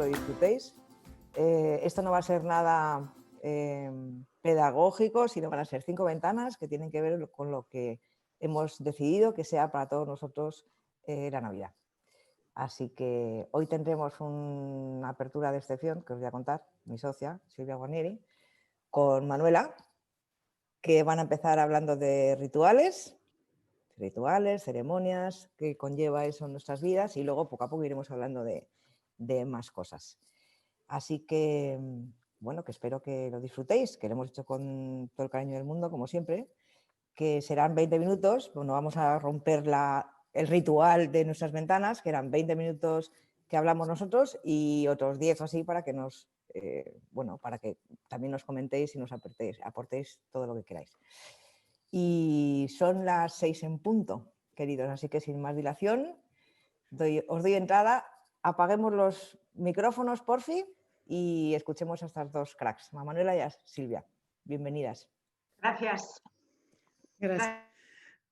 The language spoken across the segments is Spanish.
que lo disfrutéis. Esto no va a ser nada pedagógico, sino van a ser 5 ventanas que tienen que ver con lo que hemos decidido que sea para todos nosotros la Navidad. Así que hoy tendremos una apertura de excepción que os voy a contar, mi socia, Silvia Guarnieri, con Manuela, que van a empezar hablando de rituales, ceremonias, que conlleva eso en nuestras vidas, y luego poco a poco iremos hablando de más cosas. Así que, bueno, que espero que lo disfrutéis, que lo hemos hecho con todo el cariño del mundo, como siempre, que serán 20 minutos, bueno, vamos a romper el ritual de nuestras ventanas, que eran 20 minutos que hablamos nosotros y otros 10 o así para que para que también nos comentéis y nos aportéis todo lo que queráis. Y son las 6 en punto, queridos, así que sin más dilación, os doy entrada, apaguemos los micrófonos, porfi, y escuchemos a estas dos cracks, a Manuela y a Silvia. Bienvenidas. Gracias. Gracias.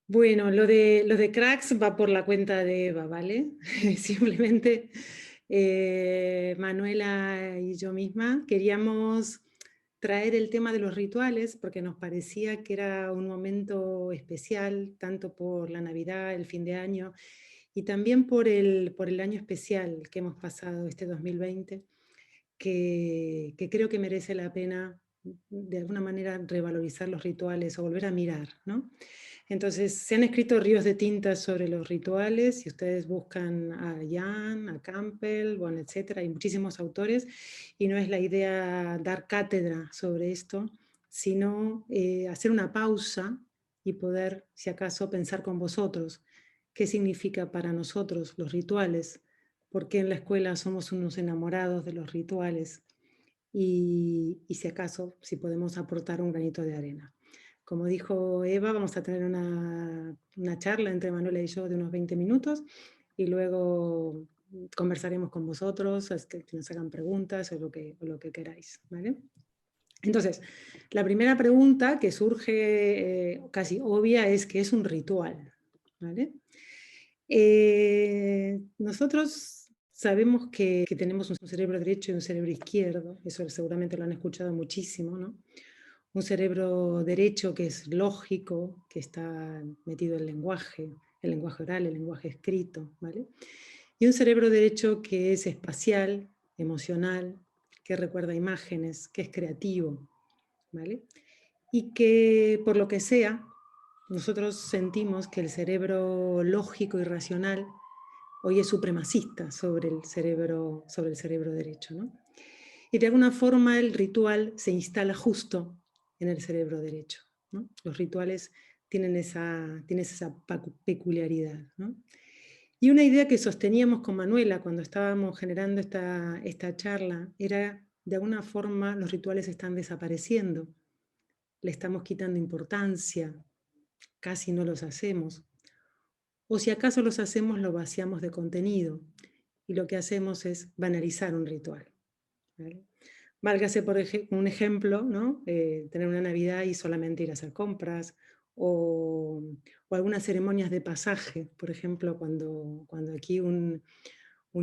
Bueno, lo de cracks va por la cuenta de Eva, ¿vale? Simplemente Manuela y yo misma queríamos traer el tema de los rituales porque nos parecía que era un momento especial, tanto por la Navidad, el fin de año, y también por el año especial que hemos pasado este 2020, que creo que merece la pena de alguna manera revalorizar los rituales o volver a mirar, ¿no? Entonces, se han escrito ríos de tinta sobre los rituales, si ustedes buscan a Jan, a Campbell, bueno, etcétera, hay muchísimos autores, y no es la idea dar cátedra sobre esto, sino hacer una pausa y poder, si acaso, pensar con vosotros qué significa para nosotros los rituales, porque en la escuela somos unos enamorados de los rituales, y si acaso, si podemos aportar un granito de arena. Como dijo Eva, vamos a tener una charla entre Manuela y yo de unos 20 minutos y luego conversaremos con vosotros, que nos hagan preguntas o lo que queráis, ¿vale? Entonces, la primera pregunta que surge casi obvia es ¿qué es un ritual? ¿Vale? Nosotros sabemos que tenemos un cerebro derecho y un cerebro izquierdo, eso seguramente lo han escuchado muchísimo, ¿no? Un cerebro derecho que es lógico, que está metido en el lenguaje oral, el lenguaje escrito, ¿vale? Y un cerebro derecho que es espacial, emocional, que recuerda imágenes, que es creativo, ¿vale? Y que por lo que sea, nosotros sentimos que el cerebro lógico y racional hoy es supremacista sobre el cerebro derecho, ¿no? Y de alguna forma el ritual se instala justo en el cerebro derecho, ¿no? Los rituales tienen esa peculiaridad, ¿no? Y una idea que sosteníamos con Manuela cuando estábamos generando esta charla era, de alguna forma, los rituales están desapareciendo, le estamos quitando importancia, casi no los hacemos. O si acaso los hacemos, lo vaciamos de contenido y lo que hacemos es banalizar un ritual, ¿vale? Válgase por un ejemplo, ¿no? Tener una Navidad y solamente ir a hacer compras, o algunas ceremonias de pasaje, por ejemplo, cuando aquí un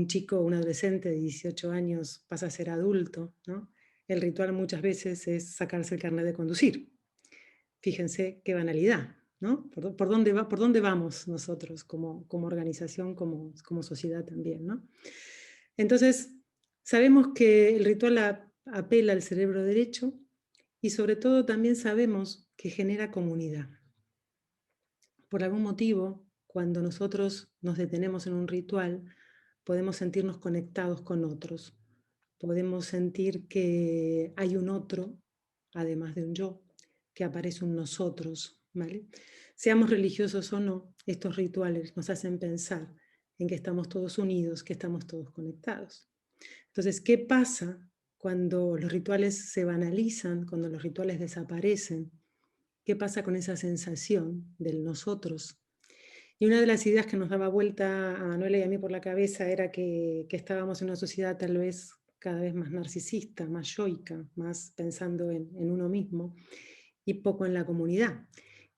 chico, un adolescente de 18 años pasa a ser adulto, ¿no? El ritual muchas veces es sacarse el carnet de conducir. Fíjense qué banalidad, ¿no? ¿Por dónde vamos nosotros como organización, como sociedad también, ¿no? Entonces, sabemos que el ritual apela al cerebro derecho y sobre todo también sabemos que genera comunidad. Por algún motivo, cuando nosotros nos detenemos en un ritual, podemos sentirnos conectados con otros. Podemos sentir que hay un otro, además de un yo, que aparece un nosotros, ¿vale? Seamos religiosos o no, estos rituales nos hacen pensar en que estamos todos unidos, que estamos todos conectados. Entonces, ¿qué pasa cuando los rituales se banalizan, cuando los rituales desaparecen? ¿Qué pasa con esa sensación del nosotros? Y una de las ideas que nos daba vuelta a Manuela y a mí por la cabeza era que estábamos en una sociedad tal vez cada vez más narcisista, más yoica, más pensando en uno mismo y poco en la comunidad.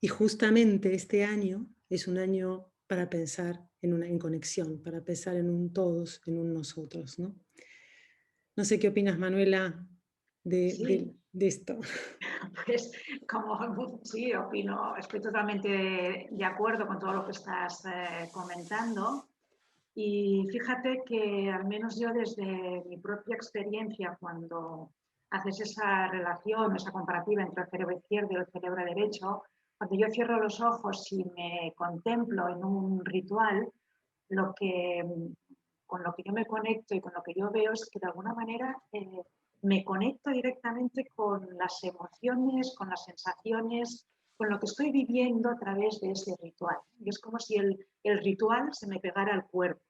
Y justamente este año es un año para pensar en conexión, para pensar en un todos, en un nosotros, ¿no? No sé qué opinas, Manuela, Sí, de esto. pues como sí, opino, estoy totalmente de acuerdo con todo lo que estás comentando. Y fíjate que al menos yo desde mi propia experiencia, cuando haces esa relación, esa comparativa entre el cerebro izquierdo y el cerebro derecho, cuando yo cierro los ojos y me contemplo en un ritual, lo que, con lo que yo me conecto y con lo que yo veo es que de alguna manera me conecto directamente con las emociones, con las sensaciones, con lo que estoy viviendo a través de ese ritual. Y es como si el ritual se me pegara al cuerpo,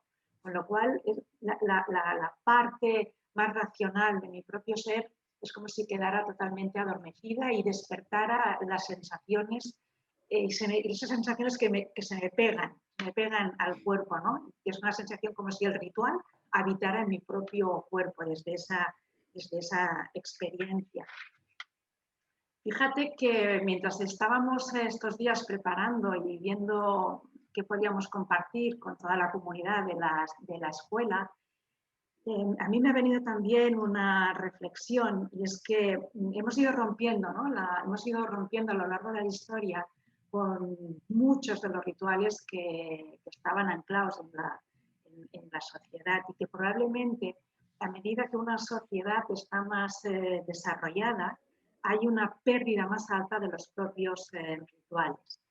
con lo cual la parte más racional de mi propio ser es como si quedara totalmente adormecida y despertara las sensaciones y esas sensaciones que se me pegan al cuerpo, ¿no? Y es una sensación como si el ritual habitara en mi propio cuerpo desde esa experiencia. Fíjate que mientras estábamos estos días preparando y viendo qué podíamos compartir con toda la comunidad de la escuela, a mí me ha venido también una reflexión y es que hemos ido rompiendo, ¿no? Hemos ido rompiendo a lo largo de la historia con muchos de los rituales que estaban anclados en la sociedad y que probablemente a medida que una sociedad está más desarrollada, hay una pérdida más alta de los propios rituales.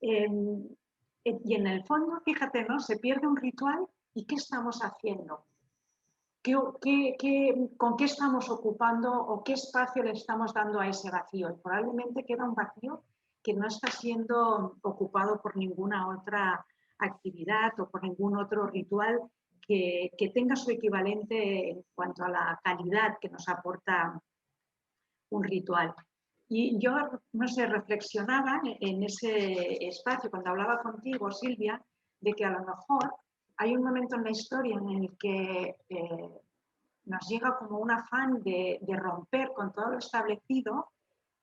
Y en el fondo, fíjate, ¿no? Se pierde un ritual y ¿qué estamos haciendo? ¿Con qué estamos ocupando o qué espacio le estamos dando a ese vacío? Y probablemente queda un vacío que no está siendo ocupado por ninguna otra actividad o por ningún otro ritual que tenga su equivalente en cuanto a la calidad que nos aporta un ritual. Y yo, no sé, reflexionaba en ese espacio cuando hablaba contigo, Silvia, de que a lo mejor hay un momento en la historia en el que nos llega como un afán de romper con todo lo establecido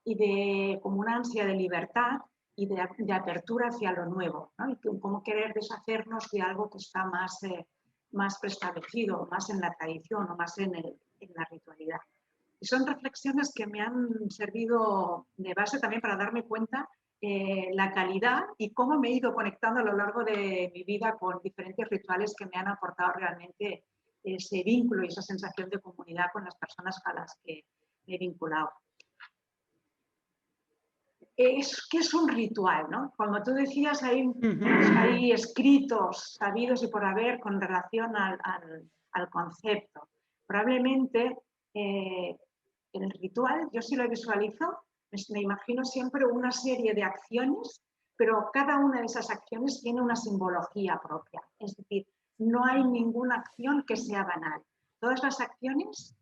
y de como una ansia de libertad y de apertura hacia lo nuevo, ¿no? Y como querer deshacernos de algo que está más preestablecido, más en la tradición o más en la ritualidad. Y son reflexiones que me han servido de base también para darme cuenta la calidad y cómo me he ido conectando a lo largo de mi vida con diferentes rituales que me han aportado realmente ese vínculo y esa sensación de comunidad con las personas a las que me he vinculado. ¿Qué es un ritual? ¿No? Como tú decías, hay escritos sabidos y por haber con relación al concepto. Probablemente el ritual, yo sí lo visualizo, me imagino siempre una serie de acciones, pero cada una de esas acciones tiene una simbología propia. Es decir, no hay ninguna acción que sea banal. Todas las acciones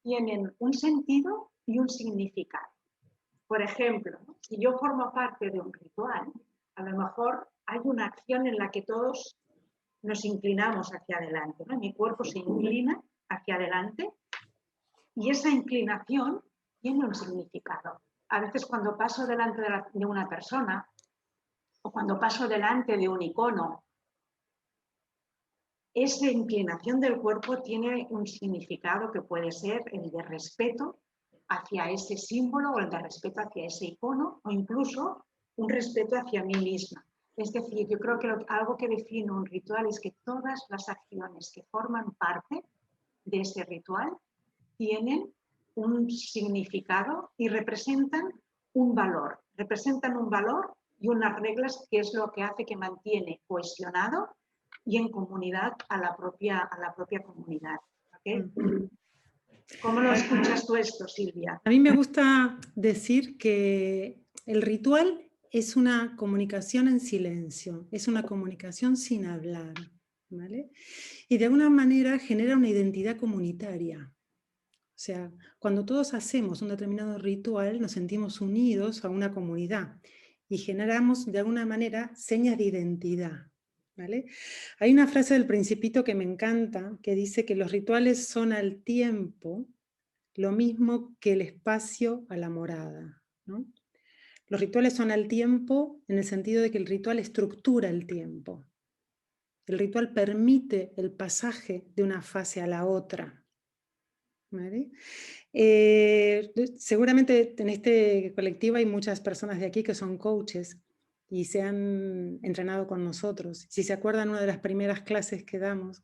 tienen un sentido y un significado. Por ejemplo, si yo formo parte de un ritual, a lo mejor hay una acción en la que todos nos inclinamos hacia adelante, ¿no? Mi cuerpo se inclina hacia adelante y esa inclinación tiene un significado. A veces cuando paso delante de una persona o cuando paso delante de un icono, esa inclinación del cuerpo tiene un significado que puede ser el de respeto hacia ese símbolo o el de respeto hacia ese icono o incluso un respeto hacia mí misma. Es decir, yo creo que algo que define un ritual es que todas las acciones que forman parte de ese ritual tienen un significado y representan un valor y unas reglas que es lo que hace que mantiene cohesionado y en comunidad a la propia comunidad. ¿Okay? ¿Cómo lo escuchas tú esto, Silvia? A mí me gusta decir que el ritual es una comunicación en silencio, es una comunicación sin hablar, ¿vale? Y de alguna manera genera una identidad comunitaria. O sea, cuando todos hacemos un determinado ritual, nos sentimos unidos a una comunidad y generamos de alguna manera señas de identidad. ¿Vale? Hay una frase del Principito que me encanta, que dice que los rituales son al tiempo lo mismo que el espacio a la morada, ¿no? Los rituales son al tiempo en el sentido de que el ritual estructura el tiempo. El ritual permite el pasaje de una fase a la otra. ¿vale? Seguramente en este colectivo hay muchas personas de aquí que son coaches y se han entrenado con nosotros. Si se acuerdan, una de las primeras clases que damos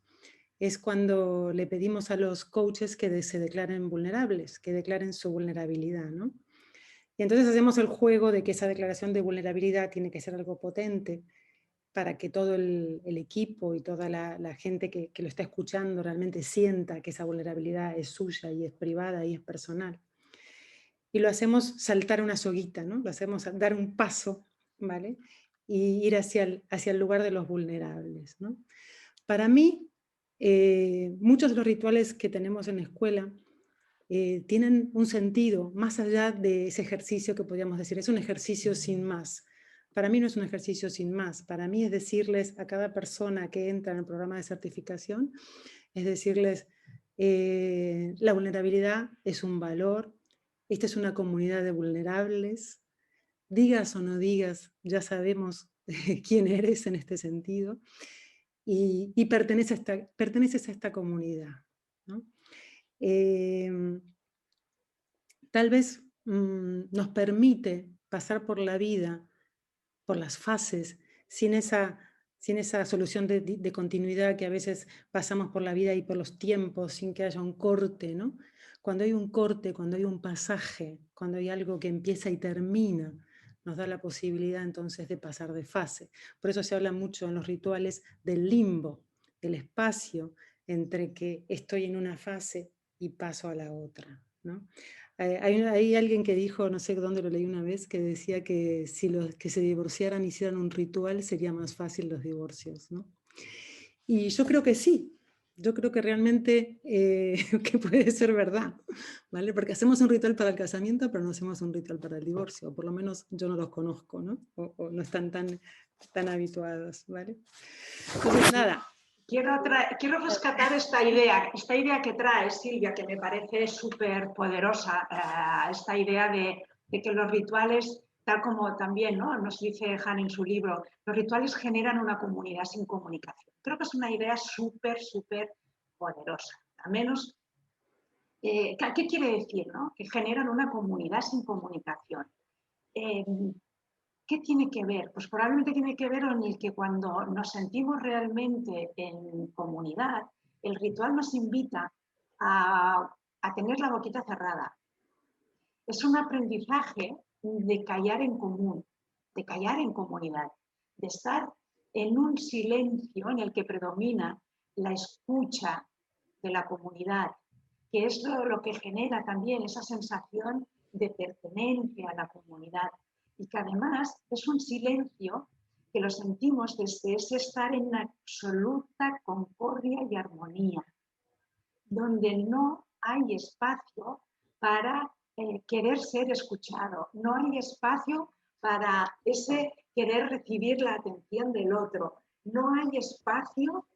es cuando le pedimos a los coaches que se declaren vulnerables, que declaren su vulnerabilidad, ¿no? Y entonces hacemos el juego de que esa declaración de vulnerabilidad tiene que ser algo potente para que todo el equipo y toda la gente que lo está escuchando realmente sienta que esa vulnerabilidad es suya y es privada y es personal. Y lo hacemos saltar una soguita, ¿no? Lo hacemos dar un paso, ¿vale? Y ir hacia el lugar de los vulnerables, ¿no? Para mí, muchos de los rituales que tenemos en la escuela tienen un sentido, más allá de ese ejercicio que podríamos decir, es un ejercicio sin más. Para mí no es un ejercicio sin más, para mí es decirles a cada persona que entra en el programa de certificación, es decirles, la vulnerabilidad es un valor, esta es una comunidad de vulnerables, digas o no digas, ya sabemos quién eres en este sentido, y perteneces a esta comunidad, ¿no? Tal vez nos permite pasar por la vida, por las fases, sin esa solución de continuidad que a veces pasamos por la vida y por los tiempos sin que haya un corte, ¿no? Cuando hay un corte, cuando hay un pasaje, cuando hay algo que empieza y termina, nos da la posibilidad entonces de pasar de fase. Por eso se habla mucho en los rituales del limbo, del espacio entre que estoy en una fase y paso a la otra, ¿no? Hay alguien que dijo, no sé dónde lo leí una vez, que decía que si los que se divorciaran hicieran un ritual sería más fácil los divorcios, ¿no? Y yo creo que sí, yo creo que realmente que puede ser verdad, ¿vale? Porque hacemos un ritual para el casamiento, pero no hacemos un ritual para el divorcio, o por lo menos yo no los conozco, ¿no? O no están tan habituados, ¿vale? Entonces, nada. Quiero rescatar esta idea que trae Silvia, que me parece súper poderosa, esta idea de que los rituales, tal como también, ¿no?, nos dice Han en su libro, los rituales generan una comunidad sin comunicación. Creo que es una idea súper poderosa. Al menos, ¿qué quiere decir, no? Que generan una comunidad sin comunicación. ¿Qué tiene que ver? Pues probablemente tiene que ver con el que cuando nos sentimos realmente en comunidad, el ritual nos invita a tener la boquita cerrada. Es un aprendizaje de callar en común, de callar en comunidad, de estar en un silencio en el que predomina la escucha de la comunidad, que es lo que genera también esa sensación de pertenencia a la comunidad. Y que además es un silencio que lo sentimos desde ese estar en absoluta concordia y armonía, donde no hay espacio para querer ser escuchado, no hay espacio para ese querer recibir la atención del otro, no hay espacio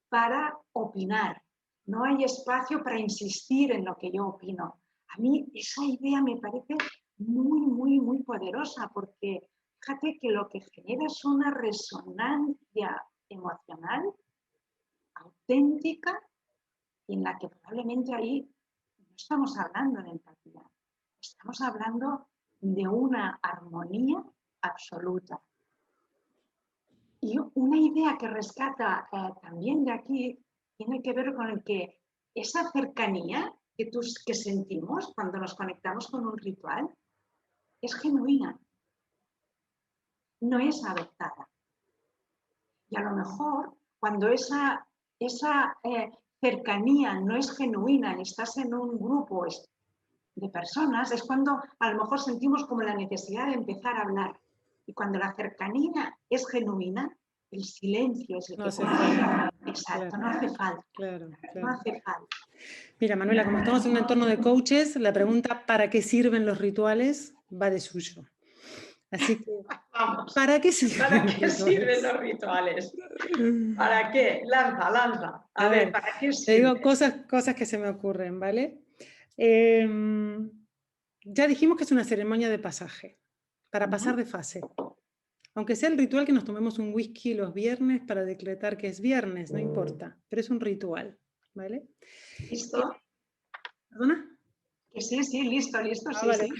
para opinar, no hay espacio para insistir en lo que yo opino. A mí esa idea me parece muy poderosa, porque fíjate que lo que genera es una resonancia emocional auténtica, en la que probablemente ahí no estamos hablando de empatía, estamos hablando de una armonía absoluta. Y una idea que rescata también de aquí tiene que ver con el que esa cercanía que sentimos cuando nos conectamos con un ritual es genuina, no es adoptada. Y a lo mejor cuando esa cercanía no es genuina y estás en un grupo de personas, es cuando a lo mejor sentimos como la necesidad de empezar a hablar. Y cuando la cercanía es genuina, el silencio es el que hace falta. Exacto, Claro, no hace falta. Claro. No hace falta. Mira, Manuela, como estamos en un entorno de coaches, la pregunta ¿para qué sirven los rituales? Va de suyo. Así que, vamos, ¿para qué sirven los rituales? ¿Para qué? Lanza. A ver, ¿para qué sirven? Te digo cosas que se me ocurren, ¿vale? Ya dijimos que es una ceremonia de pasaje, para pasar de fase. Aunque sea el ritual que nos tomemos un whisky los viernes para decretar que es viernes, no importa, pero es un ritual, ¿vale? ¿Listo? ¿Perdona? Que sí, sí, listo, listo, sí, Vale. sí.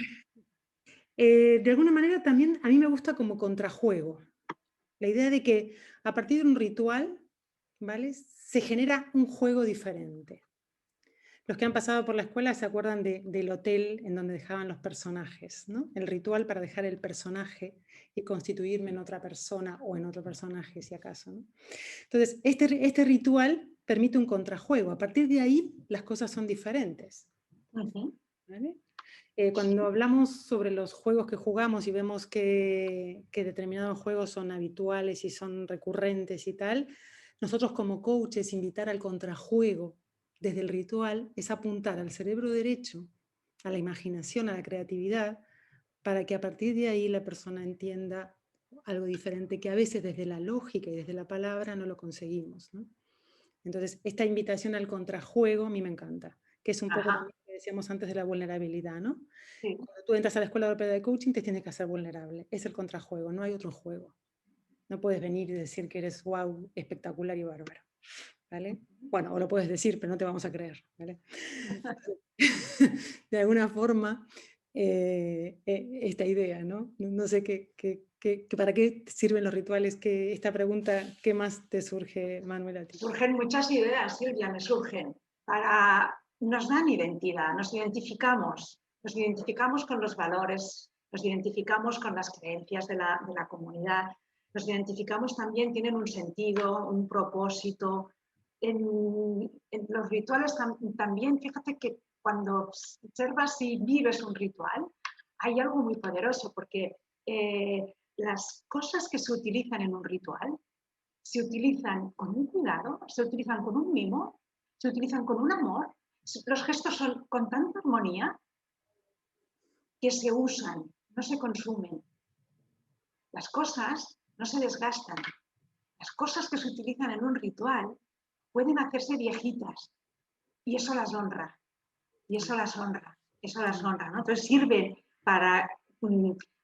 De alguna manera también a mí me gusta como contrajuego. La idea de que a partir de un ritual, ¿vale? Se genera un juego diferente. Los que han pasado por la escuela se acuerdan del hotel en donde dejaban los personajes, ¿no? El ritual para dejar el personaje y constituirme en otra persona o en otro personaje, si acaso, ¿no? Entonces, este ritual permite un contrajuego. A partir de ahí, las cosas son diferentes. ¿Vale? Cuando hablamos sobre los juegos que jugamos y vemos que determinados juegos son habituales y son recurrentes y tal, nosotros como coaches invitar al contrajuego desde el ritual es apuntar al cerebro derecho, a la imaginación, a la creatividad, para que a partir de ahí la persona entienda algo diferente que a veces desde la lógica y desde la palabra no lo conseguimos, ¿no? Entonces, esta invitación al contrajuego a mí me encanta, que es un poco también lo que decíamos antes de la vulnerabilidad, ¿no? Sí. Cuando tú entras a la escuela europea de coaching te tienes que hacer vulnerable, es el contrajuego, no hay otro juego. No puedes venir y decir que eres wow, espectacular y bárbaro, ¿vale? Bueno, o lo puedes decir, pero no te vamos a creer, ¿vale? De alguna forma, esta idea, ¿no? No sé para qué sirven los rituales, que esta pregunta, ¿qué más te surge, Manuel, a ti? Surgen muchas ideas, Silvia, me surgen. Nos dan identidad, nos identificamos con los valores, nos identificamos con las creencias de la comunidad, nos identificamos también, tienen un sentido, un propósito. En los rituales también, fíjate que cuando observas y vives un ritual, hay algo muy poderoso, porque las cosas que se utilizan en un ritual se utilizan con un cuidado, se utilizan con un mimo, se utilizan con un amor. Los gestos son con tanta armonía que se usan, no se consumen. Las cosas no se desgastan. Las cosas que se utilizan en un ritual pueden hacerse viejitas y eso las honra. Y eso las honra. Eso las honra, ¿no? Entonces sirven para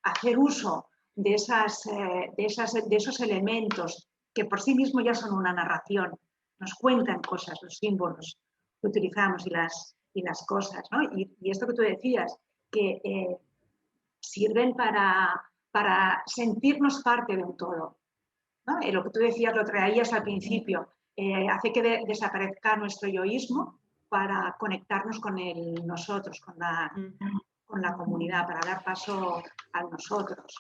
hacer uso de esos elementos que por sí mismos ya son una narración, nos cuentan cosas, los símbolos que utilizamos y las cosas, ¿no? Y esto que tú decías, que sirven para sentirnos parte de un todo, ¿no? Lo que tú decías, lo traías al principio, hace que desaparezca nuestro yoísmo para conectarnos con el nosotros, con la comunidad, para dar paso a nosotros.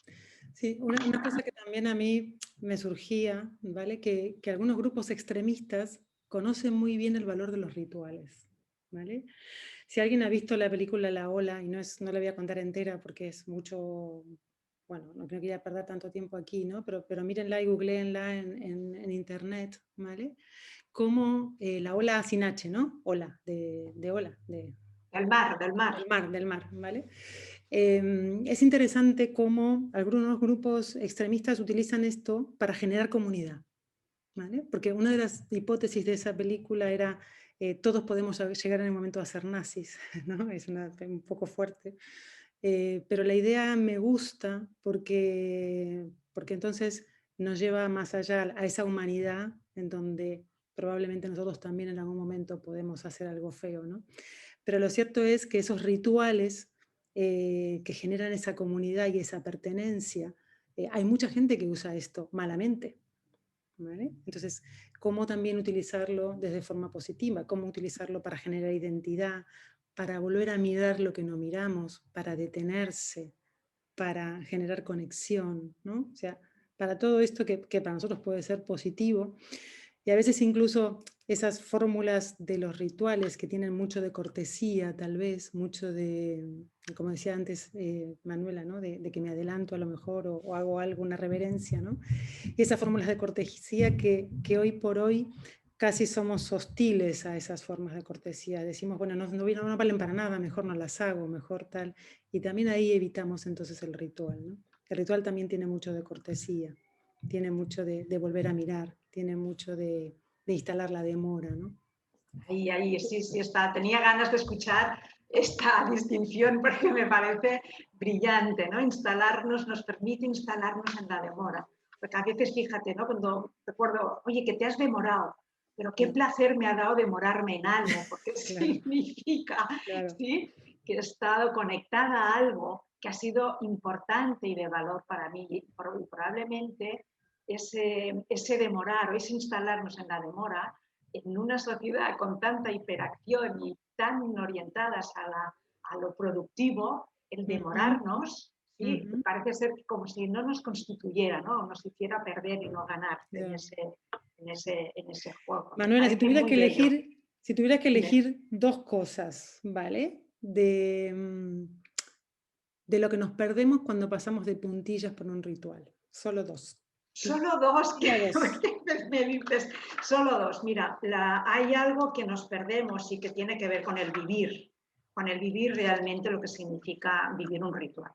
Sí, una cosa que también a mí me surgía, ¿vale? Que algunos grupos extremistas conocen muy bien el valor de los rituales, ¿vale? Si alguien ha visto la película La Ola, y no la voy a contar entera porque es mucho, bueno, no creo que ya perder tanto tiempo aquí, ¿no? Pero mírenla y googleenla en internet, ¿vale? Como la ola sin H, ¿no? Ola, de ola, Del mar. Del mar, ¿vale? Es interesante cómo algunos grupos extremistas utilizan esto para generar comunidad, ¿vale? Porque una de las hipótesis de esa película era todos podemos llegar en el momento a ser nazis, ¿no? Es un poco fuerte. Pero la idea me gusta porque entonces nos lleva más allá a esa humanidad en donde probablemente nosotros también en algún momento podemos hacer algo feo, ¿no? Pero lo cierto es que esos rituales que generan esa comunidad y esa pertenencia, hay mucha gente que usa esto malamente, ¿vale? Entonces, ¿cómo también utilizarlo desde forma positiva? ¿Cómo utilizarlo para generar identidad, para volver a mirar lo que no miramos, para detenerse, para generar conexión, ¿no? O sea, para todo esto que para nosotros puede ser positivo. Y a veces incluso esas fórmulas de los rituales que tienen mucho de cortesía, tal vez, mucho de, como decía antes Manuela, ¿no? De que me adelanto a lo mejor o hago algo, una reverencia, ¿no? Y esas fórmulas de cortesía que hoy por hoy casi somos hostiles a esas formas de cortesía. Decimos, bueno, no valen para nada, mejor no las hago, mejor tal. Y también ahí evitamos entonces el ritual, ¿no? El ritual también tiene mucho de cortesía, tiene mucho de volver a mirar, tiene mucho de instalar la demora, ¿no? Ahí, sí está. Tenía ganas de escuchar esta distinción porque me parece brillante, ¿no? Nos permite instalarnos en la demora. Porque a veces, fíjate, ¿no? Cuando recuerdo, oye, que te has demorado. pero qué placer me ha dado demorarme en algo, porque Claro. significa, Claro. ¿sí?, que he estado conectada a algo que ha sido importante y de valor para mí. Y probablemente ese demorar o ese instalarnos en la demora, en una sociedad con tanta hiperacción y tan orientadas a lo productivo, el demorarnos, ¿sí?, parece ser como si no nos constituyera, ¿no?, nos hiciera perder y no ganar en ese juego. Manuela, si Parece tuvieras muy que bello. elegir dos cosas, ¿vale? De lo que nos perdemos cuando pasamos de puntillas por un ritual. Solo dos. Solo dos, Solo dos. me dices, solo dos. Mira, hay algo que nos perdemos y que tiene que ver con el vivir realmente lo que significa vivir un ritual.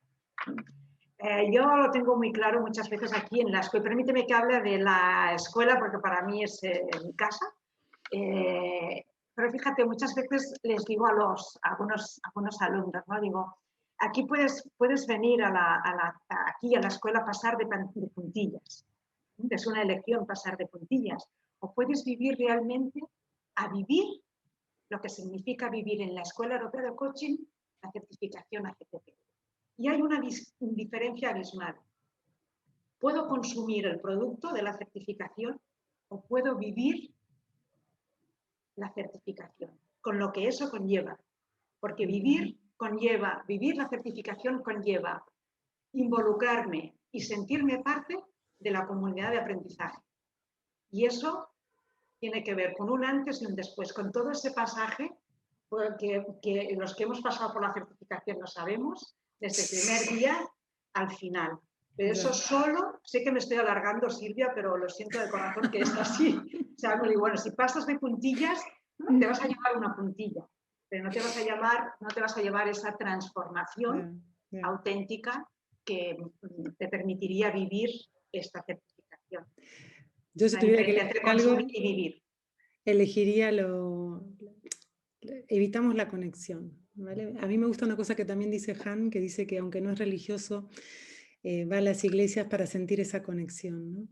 Yo lo tengo muy claro muchas veces aquí en la escuela. Permíteme que hable de la escuela porque para mí es mi casa. Pero fíjate, muchas veces les digo a algunos alumnos, ¿no? Digo, aquí puedes venir aquí a la escuela a pasar de puntillas. Es una elección pasar de puntillas. O puedes vivir realmente a vivir lo que significa vivir en la Escuela Europea de Coaching, la certificación ACTP. Y hay una diferencia abismal. Puedo consumir el producto de la certificación o puedo vivir la certificación, con lo que eso conlleva. Porque vivir la certificación conlleva involucrarme y sentirme parte de la comunidad de aprendizaje. Y eso tiene que ver con un antes y un después, con todo ese pasaje que los que hemos pasado por la certificación lo sabemos, desde el primer día al final. Pero eso solo, sé que me estoy alargando, Silvia, pero lo siento de corazón que es así. O sea, muy bueno, si pasas de puntillas, te vas a llevar una puntilla, pero no te vas a llevar esa transformación auténtica que te permitiría vivir esta certificación. Yo si tuviera que elegir algo, y vivir. Elegiría evitamos la conexión, ¿vale? A mí me gusta una cosa que también dice Han, que dice que aunque no es religioso, va a las iglesias para sentir esa conexión, ¿no?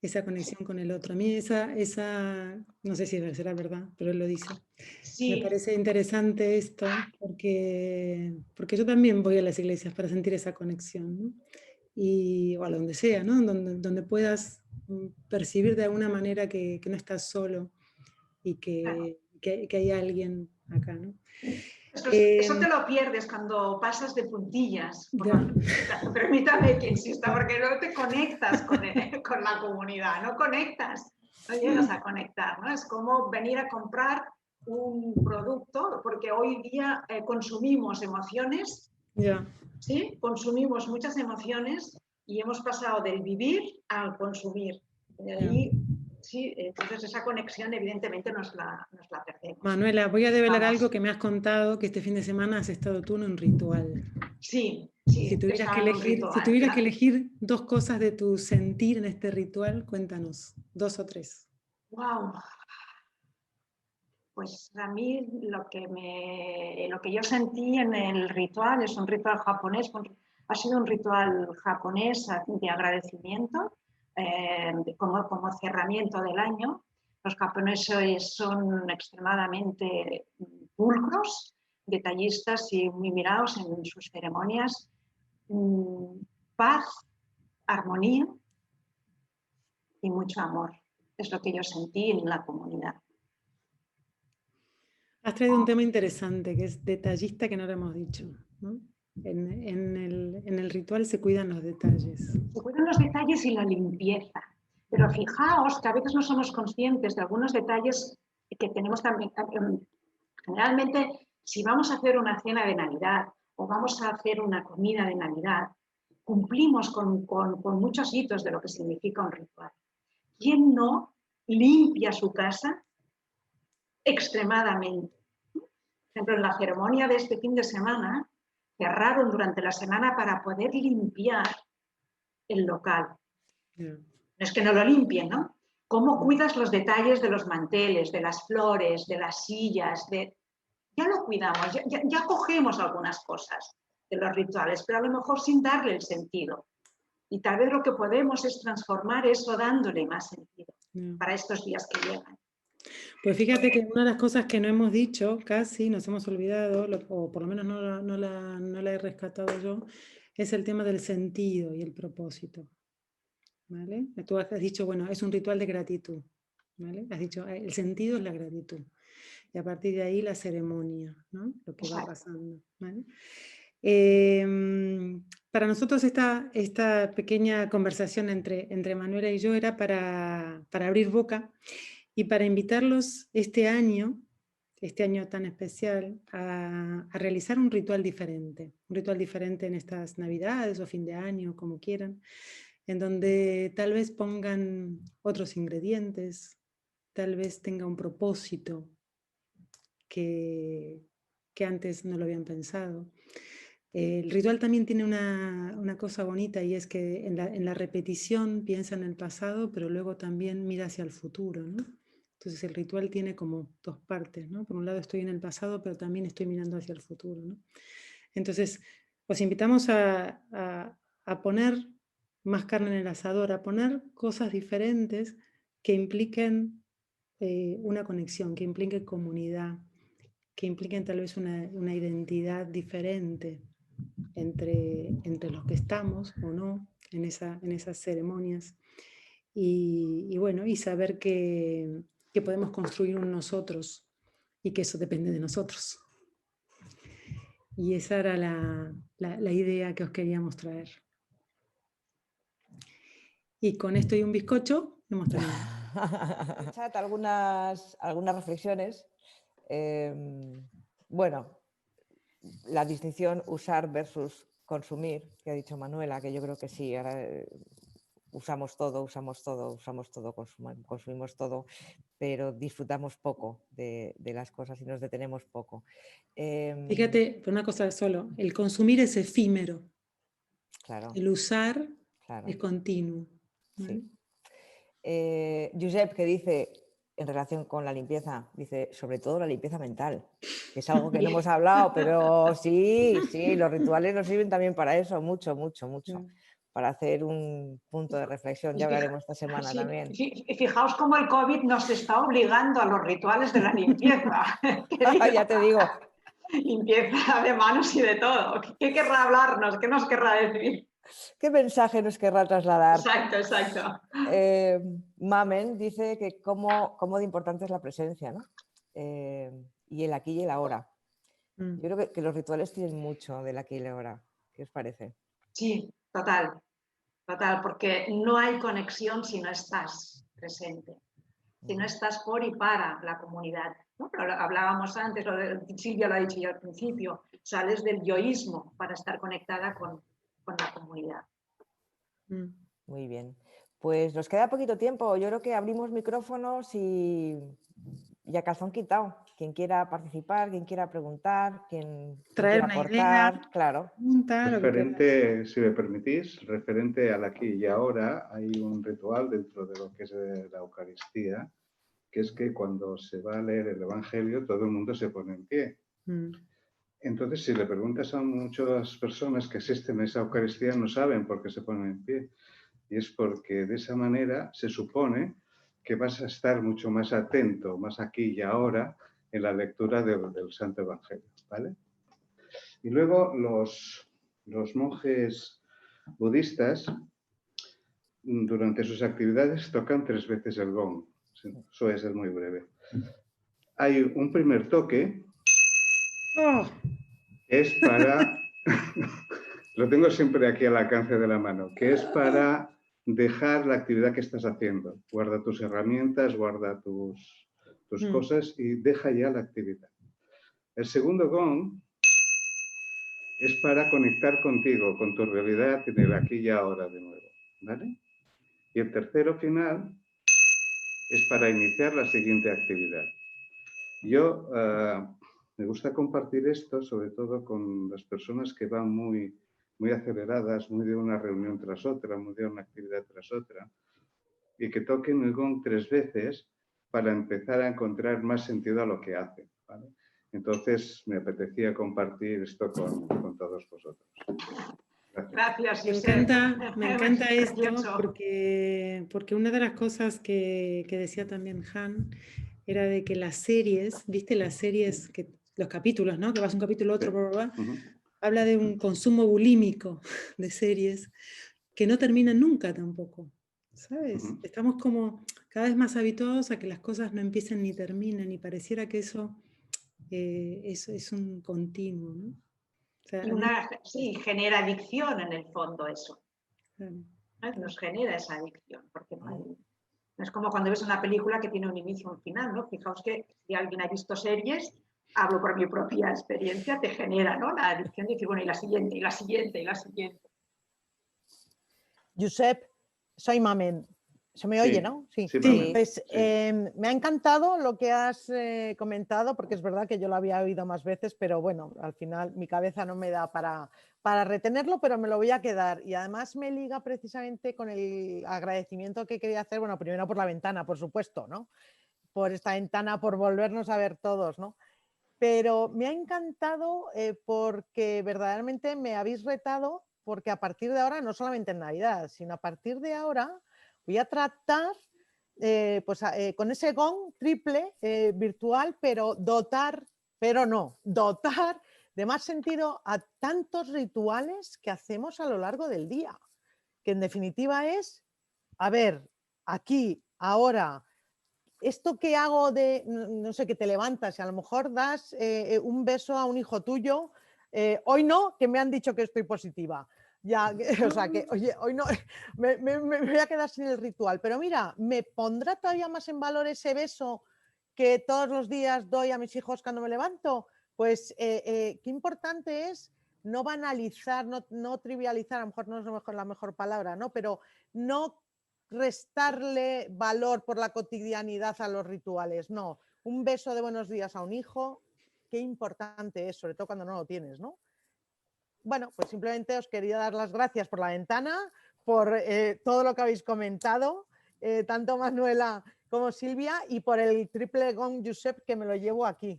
Esa conexión con el otro. A mí no sé si será verdad, pero él lo dice. Sí. Me parece interesante esto, porque yo también voy a las iglesias para sentir esa conexión, ¿no? O a donde sea, ¿no? Donde puedas percibir de alguna manera que no estás solo y que hay alguien acá, ¿no? Eso te lo pierdes cuando pasas de puntillas. Permítame que insista, porque no te conectas con la comunidad, no conectas, no llegas a conectar, ¿no? Es como venir a comprar un producto, porque hoy día consumimos emociones, ¿sí? Consumimos muchas emociones y hemos pasado del vivir al consumir. De ahí, sí, entonces esa conexión evidentemente nos la perdemos. Manuela, voy a develar algo que me has contado, que este fin de semana has estado tú en un ritual. Sí. Si tuvieras que elegir dos cosas de tu sentir en este ritual, cuéntanos, 2 o 3. Wow. Pues a mí lo que yo sentí en el ritual es un ritual japonés, ha sido un ritual japonés de agradecimiento como cerramiento del año. Los japoneses son extremadamente pulcros, detallistas y muy mirados en sus ceremonias. Paz, armonía y mucho amor. Es lo que yo sentí en la comunidad. Has traído un tema interesante, que es detallista, que no lo hemos dicho, ¿no? En el ritual se cuidan los detalles. Se cuidan los detalles y la limpieza. Pero fijaos que a veces no somos conscientes de algunos detalles que tenemos también. Generalmente, si vamos a hacer una cena de Navidad o vamos a hacer una comida de Navidad, cumplimos con muchos hitos de lo que significa un ritual. ¿Quién no limpia su casa extremadamente? Por ejemplo, en la ceremonia de este fin de semana, cerraron durante la semana para poder limpiar el local. No es que no lo limpien, ¿no? ¿Cómo cuidas los detalles de los manteles, de las flores, de las sillas? Ya lo cuidamos, ya cogemos algunas cosas de los rituales, pero a lo mejor sin darle el sentido. Y tal vez lo que podemos es transformar eso dándole más sentido para estos días que llegan. Pues fíjate que una de las cosas que no hemos dicho, casi nos hemos olvidado, o por lo menos no la he rescatado yo, es el tema del sentido y el propósito. ¿Vale? Tú has dicho, bueno, es un ritual de gratitud. ¿Vale? Has dicho, el sentido es la gratitud. Y a partir de ahí la ceremonia, ¿no? Lo que va pasando. ¿Vale? Para nosotros esta pequeña conversación entre Manuela y yo era para abrir boca y para invitarlos este año tan especial, a realizar un ritual diferente en estas Navidades o fin de año, como quieran, en donde tal vez pongan otros ingredientes, tal vez tenga un propósito que antes no lo habían pensado. El ritual también tiene una cosa bonita, y es que en la repetición piensa en el pasado, pero luego también mira hacia el futuro, ¿no? Entonces el ritual tiene como dos partes, ¿no? Por un lado estoy en el pasado, pero también estoy mirando hacia el futuro, ¿no? Entonces os invitamos a poner más carne en el asador, a poner cosas diferentes que impliquen una conexión, que impliquen comunidad, que impliquen tal vez una identidad diferente entre los que estamos o no en esas ceremonias, y bueno, y saber que podemos construir un nosotros y que eso depende de nosotros. Y esa era la idea que os queríamos traer. Y con esto y un bizcocho hemos terminado. Chat, algunas reflexiones. Bueno, la distinción usar versus consumir, que ha dicho Manuela, que yo creo que sí, ahora usamos todo, consumimos todo, pero disfrutamos poco de las cosas y nos detenemos poco. Fíjate, por una cosa solo, el consumir es efímero, claro, el usar claro. es continuo. Sí. Josep, que dice, en relación con la limpieza, dice, sobre todo la limpieza mental, que es algo que no hemos hablado, pero sí, los rituales nos sirven también para eso, mucho, para hacer un punto de reflexión. Ya hablaremos esta semana también. Fijaos cómo el COVID nos está obligando a los rituales de la limpieza. Ya te digo. Limpieza de manos y de todo. ¿Qué querrá hablarnos? ¿Qué nos querrá decir? ¿Qué mensaje nos querrá trasladar? Exacto. Mamen dice que cómo de importante es la presencia, ¿no? Y el aquí y el ahora. Yo creo que los rituales tienen mucho del aquí y el ahora. ¿Qué os parece? Sí, total, porque no hay conexión si no estás presente, si no estás por y para la comunidad, ¿no? Pero hablábamos antes, Silvia lo ha dicho ya al principio, sales del yoísmo para estar conectada con la comunidad. Muy bien. Pues nos queda poquito tiempo. Yo creo que abrimos micrófonos y a calzón quitado. Quien quiera participar, quien quiera preguntar, quien quiera aportar, idea, claro. Referente, si me permitís, referente al aquí y ahora, hay un ritual dentro de lo que es la Eucaristía, que es que cuando se va a leer el Evangelio, todo el mundo se pone en pie. Entonces, si le preguntas a muchas personas que asisten a esa Eucaristía, no saben por qué se ponen en pie. Y es porque de esa manera se supone que vas a estar mucho más atento, más aquí y ahora, en la lectura del Santo Evangelio, ¿vale? Y luego los monjes budistas, durante sus actividades, tocan 3 veces el gong. Eso es muy breve. Hay un primer toque, que es para... lo tengo siempre aquí al alcance de la mano, que es para dejar la actividad que estás haciendo. Guarda tus herramientas, guarda tus cosas y deja ya la actividad. El segundo gong es para conectar contigo, con tu realidad en el aquí y ahora de nuevo, ¿vale? Y el tercero final es para iniciar la siguiente actividad. Yo me gusta compartir esto, sobre todo con las personas que van muy aceleradas, muy de una reunión tras otra, muy de una actividad tras otra, y que toquen el gong 3 veces para empezar a encontrar más sentido a lo que hacen, ¿vale? Entonces me apetecía compartir esto con todos vosotros. Gracias, me encanta esto porque una de las cosas que decía también Han era de que las series, ¿viste? Las series, los capítulos, ¿no? Que vas un capítulo a otro, bla, bla, bla, habla de un consumo bulímico de series que no terminan nunca tampoco, ¿sabes? Estamos como cada vez más habituados a que las cosas no empiecen ni terminen, y pareciera que eso es un continuo, ¿no? O sea, Sí, genera adicción en el fondo eso. claro. Nos genera esa adicción, porque no es como cuando ves una película que tiene un inicio y un final, ¿no? Fijaos que si alguien ha visto series, hablo por mi propia experiencia, te genera, ¿no? La adicción de decir, bueno, y la siguiente, y la siguiente, y la siguiente. Josep, soy Mamen. ¿Se me oye, no? Sí. Pues, me ha encantado lo que has comentado, porque es verdad que yo lo había oído más veces, pero bueno, al final mi cabeza no me da para retenerlo, pero me lo voy a quedar. Y además me liga precisamente con el agradecimiento que quería hacer, bueno, primero por la ventana, por supuesto, ¿no? Por esta ventana, por volvernos a ver todos, ¿no? Pero me ha encantado porque verdaderamente me habéis retado, porque a partir de ahora, no solamente en Navidad, sino a partir de ahora, voy a tratar con ese gong triple virtual, pero dotar de más sentido a tantos rituales que hacemos a lo largo del día, que en definitiva es, a ver, aquí, ahora, esto que hago de, no sé, que te levantas y a lo mejor das un beso a un hijo tuyo, hoy no, que me han dicho que estoy positiva. Ya, o sea, que oye, hoy no, me voy a quedar sin el ritual. Pero mira, me pondrá todavía más en valor ese beso que todos los días doy a mis hijos cuando me levanto. Pues qué importante es no banalizar, no trivializar, a lo mejor no es la mejor palabra, ¿no? Pero no restarle valor por la cotidianidad a los rituales, no. Un beso de buenos días a un hijo, qué importante es, sobre todo cuando no lo tienes, ¿no? Bueno, pues simplemente os quería dar las gracias por la ventana, por todo lo que habéis comentado, tanto Manuela como Silvia, y por el triple gong Josep, que me lo llevo aquí.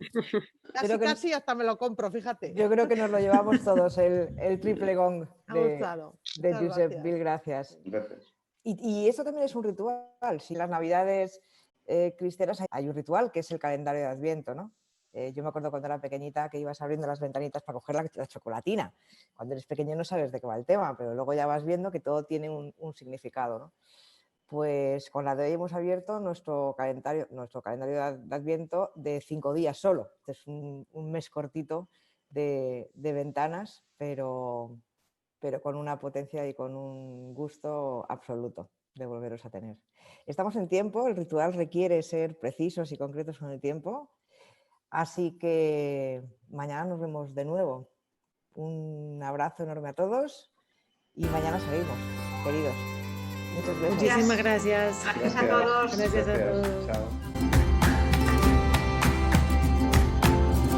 Casi hasta me lo compro, fíjate. Yo creo que nos lo llevamos todos, el triple gong de Josep. Mil gracias. Gracias. Y eso también es un ritual. Si en las Navidades cristianas hay un ritual que es el calendario de Adviento, ¿no? Yo me acuerdo cuando era pequeñita que ibas abriendo las ventanitas para coger la chocolatina. Cuando eres pequeño no sabes de qué va el tema, pero luego ya vas viendo que todo tiene un significado, ¿no? Pues con la de hoy hemos abierto nuestro calendario de Adviento de 5 días solo. Es un mes cortito de ventanas, pero con una potencia y con un gusto absoluto de volveros a tener. Estamos en tiempo, el ritual requiere ser precisos y concretos con el tiempo, así que mañana nos vemos de nuevo. Un abrazo enorme a todos y mañana seguimos, queridos. Muchas gracias. Muchísimas gracias. Gracias a todos. Gracias a todos. Chao.